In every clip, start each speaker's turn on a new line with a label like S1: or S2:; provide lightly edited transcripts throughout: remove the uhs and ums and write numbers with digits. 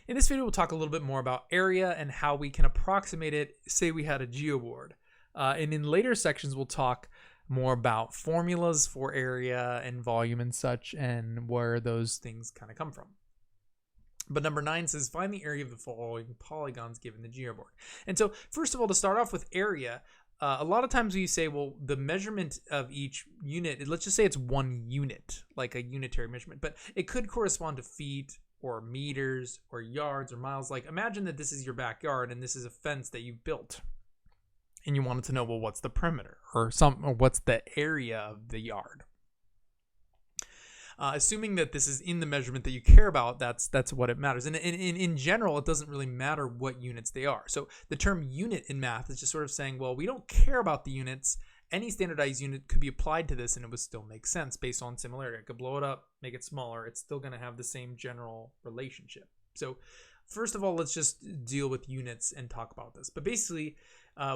S1: In this video, we'll talk a little bit more about area and how we can approximate it, say we had a geoboard. And in later sections, we'll talk more about formulas for area and volume and such, and where those things kind of come from. But number 9 says, find the area of the following polygons given the geoboard. And so, first of all, to start off with area, a lot of times we say, well, the measurement of each unit, let's just say it's 1 unit, like a unitary measurement, but it could correspond to feet or meters or yards or miles. Like, imagine that this is your backyard and this is a fence that you've built, and you wanted to know, well, what's the perimeter or what's the area of the yard? Assuming that this is in the measurement that you care about, that's what it matters. And in general, it doesn't really matter what units they are. So the term unit in math is just sort of saying, well, we don't care about the units. Any standardized unit could be applied to this and it would still make sense based on similarity. I could blow it up, make it smaller. It's still going to have the same general relationship. So first of all, let's just deal with units and talk about this. But basically,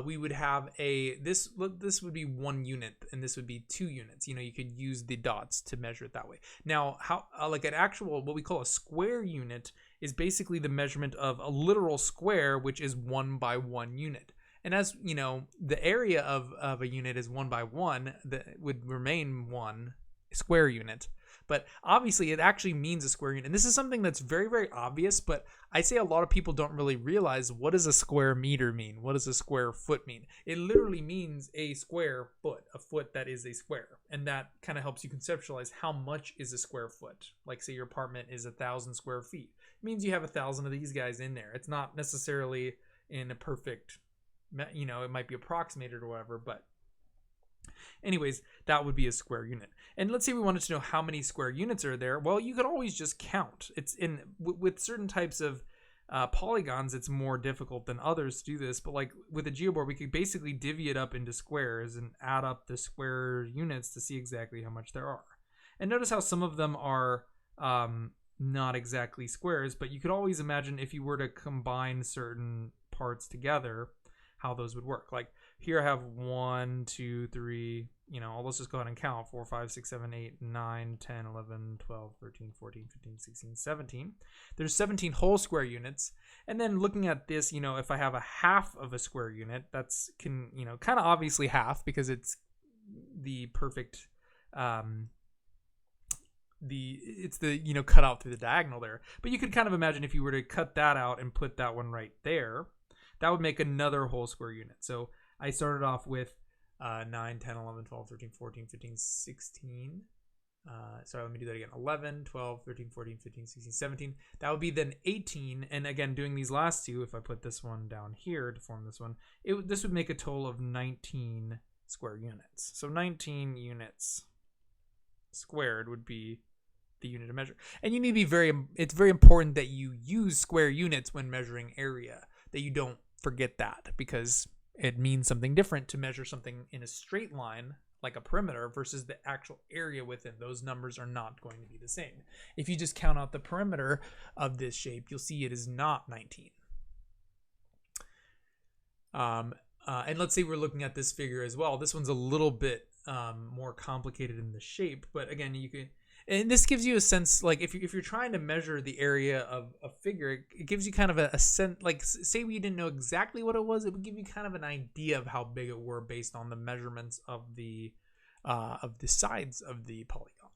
S1: we would have this would be 1 unit and this would be 2 units. You know, you could use the dots to measure it that way. Now, how like an actual, what we call a square unit, is basically the measurement of a literal square, which is 1 by 1 unit. And as you know, the area of a unit is 1 by 1, that would remain 1 square unit. But obviously it actually means a square unit. And this is something that's very, very obvious, but I say a lot of people don't really realize, what does a square meter mean? What does a square foot mean? It literally means a square foot, a foot that is a square. And that kind of helps you conceptualize how much is a square foot. Like, say your apartment is 1,000 square feet. It means you have 1,000 of these guys in there. It's not necessarily in a perfect, you know, it might be approximated or whatever, but anyways, that would be a square unit. And let's say we wanted to know how many square units are there. Well, you could always just count. It's with certain types of polygons, it's more difficult than others to do this. But like with a geoboard, we could basically divvy it up into squares and add up the square units to see exactly how much there are. And notice how some of them are not exactly squares, but you could always imagine if you were to combine certain parts together, how those would work. Like here I have 1, 2, 3, you know, let's just go ahead and count 4, 5, 6, 7, 8, 9, 10, 11, 12, 13, 14, 15, 16, 17. There's 17 whole square units. And then looking at this, you know, if I have a half of a square unit, that's kind of obviously half, because it's the perfect, cut out through the diagonal there. But you could kind of imagine if you were to cut that out and put that one right there, that would make another whole square unit. So I started off with 9, 10, 11, 12, 13, 14, 15, 16. Sorry, let me do that again. 11, 12, 13, 14, 15, 16, 17. That would be then 18. And again, doing these last two, if I put this one down here to form this one, this would make a total of 19 square units. So 19 units squared would be the unit of measure. And you need to be it's very important that you use square units when measuring area, that you don't forget that, because it means something different to measure something in a straight line like a perimeter versus the actual area within. Those numbers are not going to be the same. If you just count out the perimeter of this shape, you'll see it is not 19. And let's say we're looking at this figure as well. This one's a little bit more complicated in the shape, but again, you can. And this gives you a sense, like if you're trying to measure the area of a figure, it gives you kind of a sense, like say we didn't know exactly what it was, it would give you kind of an idea of how big it were based on the measurements of the sides of the polygon.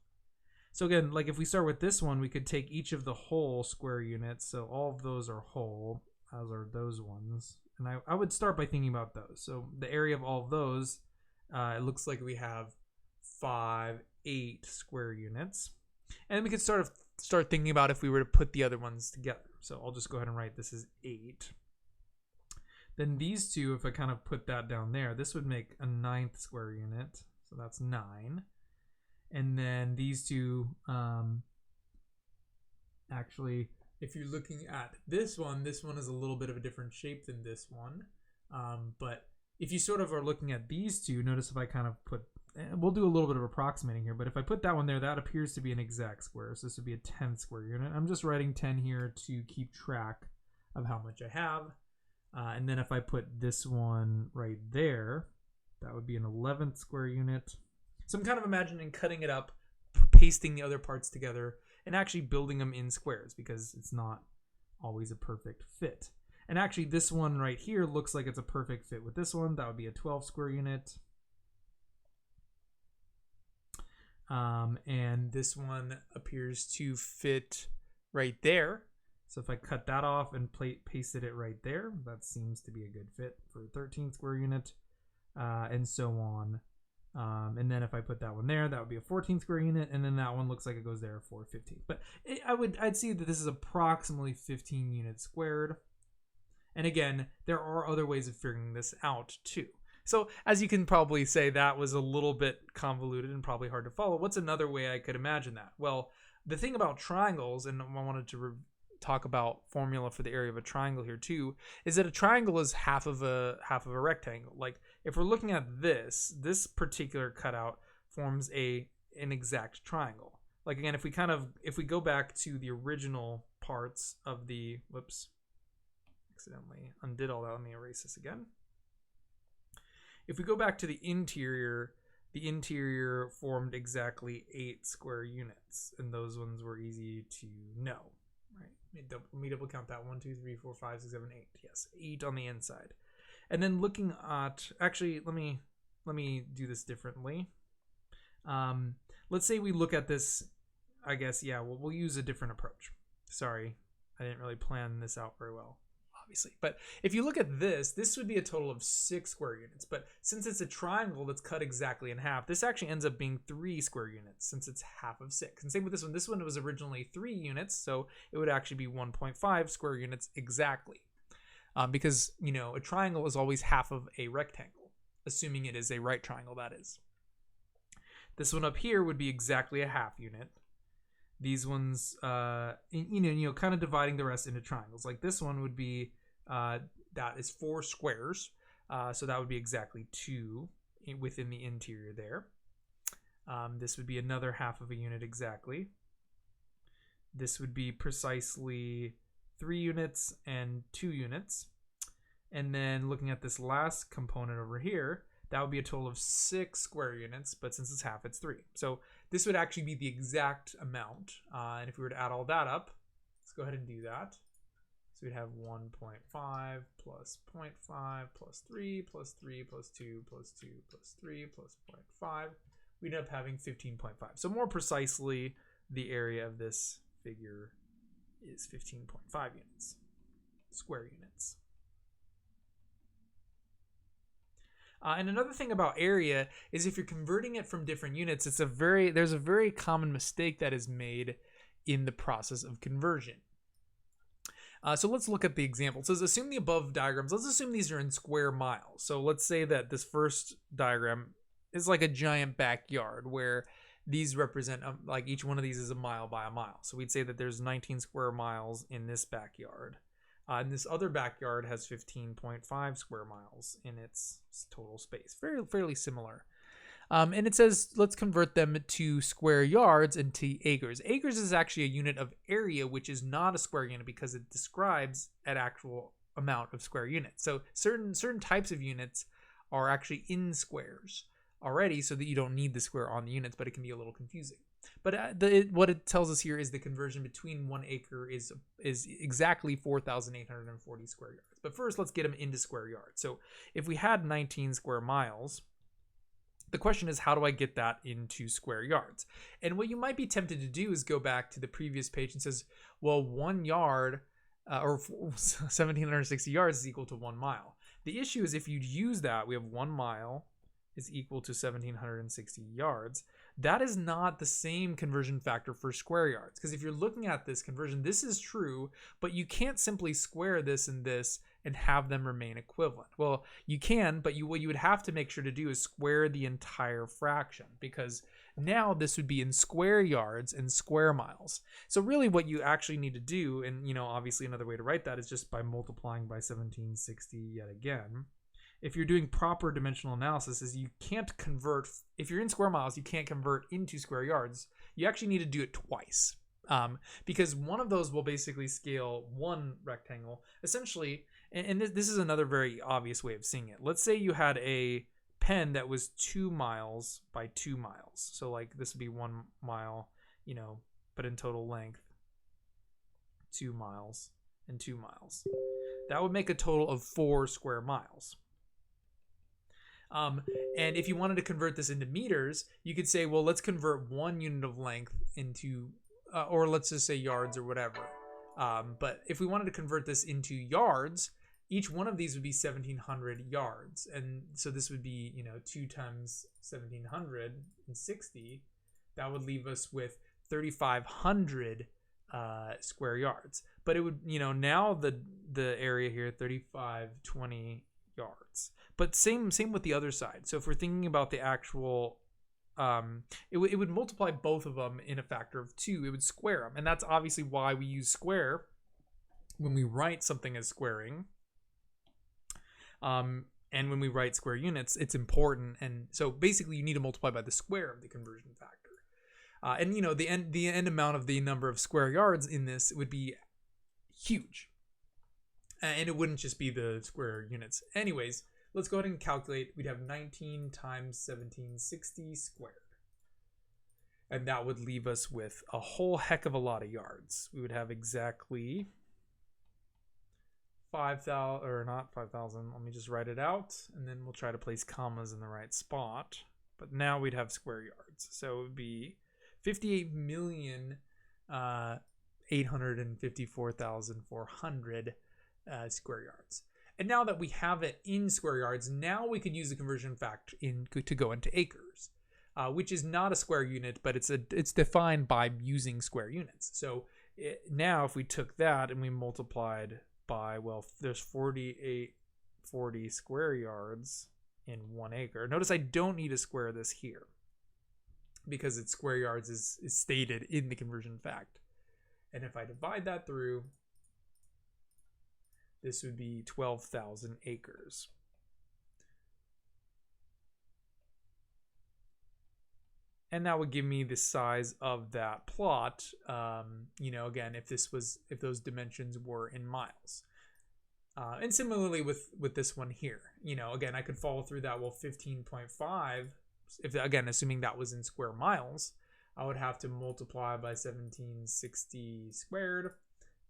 S1: So again, like if we start with this one, we could take each of the whole square units. So all of those are whole, as are those ones. And I would start by thinking about those. So the area of all of those, it looks like we have 5, 8 square units. And we could start thinking about if we were to put the other ones together. So I'll just go ahead and write this is 8. Then these two, if I kind of put that down there, this would make a 9th square unit. So that's 9. And then these two, actually, if you're looking at this one is a little bit of a different shape than this one. But if you sort of are looking at these two, notice if I kind of put, we'll do a little bit of approximating here, but if I put that one there, that appears to be an exact square. So this would be a 10 square unit. I'm just writing 10 here to keep track of how much I have. And then if I put this one right there, that would be an 11th square unit. So I'm kind of imagining cutting it up, pasting the other parts together, and actually building them in squares, because it's not
S2: always a perfect fit. And actually this one right here looks like it's a perfect fit with this one. That would be a 12 square unit.
S1: And this one appears to fit right there.
S2: So if I cut that off and pasted it right there, that seems to be a good fit for a 13 square unit, and so on. And then if I put that one there, that would be a 14 square unit, and then that one looks like it goes there for 15. But I'd see that this is approximately 15 units squared. And again, there are other ways of figuring this out too. So as you can probably say, that was a little bit convoluted and probably hard to follow. What's another way I could imagine that? Well, the thing about triangles, and I wanted to talk about formula for the area of a triangle here too, is that a triangle is half of a rectangle. Like if we're looking at this particular cutout forms an exact triangle. Like again, if we go back to the original parts of the, whoops, accidentally undid all that. Let me erase this again. If we go back to the interior formed exactly 8 square units, and those ones were easy to know, right? Let me double count that. 1, 2, 3, 4, 5, 6, 7, 8. Yes, 8 on the inside. And then looking at, actually, let me do this differently. Let's say we look at this. I guess, yeah, we'll use a different approach. Sorry, I didn't really plan this out very well, obviously. But if you look at this would be a total of 6 square units. But since it's a triangle that's cut exactly in half, this actually ends up being 3 square units since it's half of 6. And same with this one. This one was originally 3 units, so it would actually be 1.5 square units exactly. Because, you know, a triangle is always half of a rectangle, assuming it is a right triangle, that is. This one up here would be exactly a half unit. These ones, kind of dividing the rest into triangles. Like this one would be, that is 4 squares. So that would be exactly 2 within the interior there. This would be another half of a unit exactly. This would be precisely 3 units and 2 units. And then looking at this last component over here, that would be a total of 6 square units, but since it's half, it's 3. So this would actually be the exact amount. And if we were to add all that up, let's go ahead and do that. So we'd have 1.5 plus 0.5 plus 3 plus 3 plus 2 plus 2 plus 3 plus 0.5. We'd end up having 15.5. So more precisely, the area of this figure is 15.5 units, square units. And another thing about area is if you're converting it from different units, there's a very common mistake that is made in the process of conversion. So let's look at the example. It says assume the above diagrams. Let's assume these are in square miles. So let's say that this first diagram is like a giant backyard where these represent, like each one of these is a mile by a mile. So we'd say that there's 19 square miles in this backyard. And this other backyard has 15.5 square miles in its total space. Fairly similar. And it says, let's convert them to square yards and to acres. Acres is actually a unit of area, which is not a square unit because it describes an actual amount of square units. So certain types of units are actually in squares already, so that you don't need the square on the units, but it can be a little confusing. But what it tells us here is the conversion between 1 acre is exactly 4,840 square yards. But first, let's get them into square yards. So if we had 19 square miles, the question is, how do I get that into square yards? And what you might be tempted to do is go back to the previous page and says, well, 1 yard or 1,760 yards is equal to 1 mile. The issue is if you'd use that, we have 1 mile is equal to 1,760 yards. That is not the same conversion factor for square yards. Because if you're looking at this conversion, this is true, but you can't simply square this and have them remain equivalent. Well, you can, but what you would have to make sure to do is square the entire fraction, because now this would be in square yards and square miles. So really what you actually need to do, and obviously another way to write that is just by multiplying by 1,760 yet again. If you're doing proper dimensional analysis, is you can't convert, if you're in square miles, you can't convert into square yards. You actually need to do it twice. Because one of those will basically scale 1 rectangle. Essentially, and this is another very obvious way of seeing it. Let's say you had a pen that was 2 miles by 2 miles. So like this would be 1 mile, but in total length, 2 miles.
S1: and 2 miles. That would make a total of 4 square miles. And if you wanted to convert this into meters, you could say, well, let's convert 1 unit of length into, or let's just say yards or whatever. But if we wanted to convert this into yards, each one of these would be 1,700 yards. And so this would be, 2 times 1,760. That would leave us with 3,500 square yards. But it would, now the area here, 3,520 yards. But same with the other side. So if we're thinking about the actual, it would multiply both of them in a factor of 2. It would square them. And that's obviously why we use square when we write something as squaring. And when we write square units, it's important. And so basically you need to multiply by the square of the conversion factor. And the end amount of the number of square yards in this would be huge. And it wouldn't just be the square units. Anyways, let's go ahead and calculate. We'd have 19 times 1760 squared. And that would leave us with a whole heck of a lot of yards. We would have exactly 5,000, or not 5,000. Let me just write it out. And then we'll try to place commas in the right spot. But now we'd have square yards. So it would be 58,854,400 square yards. And now that we have it in square yards, now we could use the conversion fact to go into acres, which is not a square unit, but it's defined by using square units. So now if we took that and we multiplied by, well, there's 4,840 square yards in 1 acre. Notice I don't need to square this here because it's square yards is stated in the conversion fact. And if I divide that through, this would be 12,000 acres. And that would give me the size of that plot, again, if those dimensions were in miles. And similarly with this one here, again, I could follow through that. Well, 15.5, again, assuming that was in square miles, I would have to multiply by 1760 squared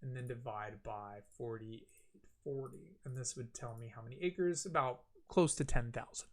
S1: and then divide by 4840. And this would tell me how many acres, about close to 10,000.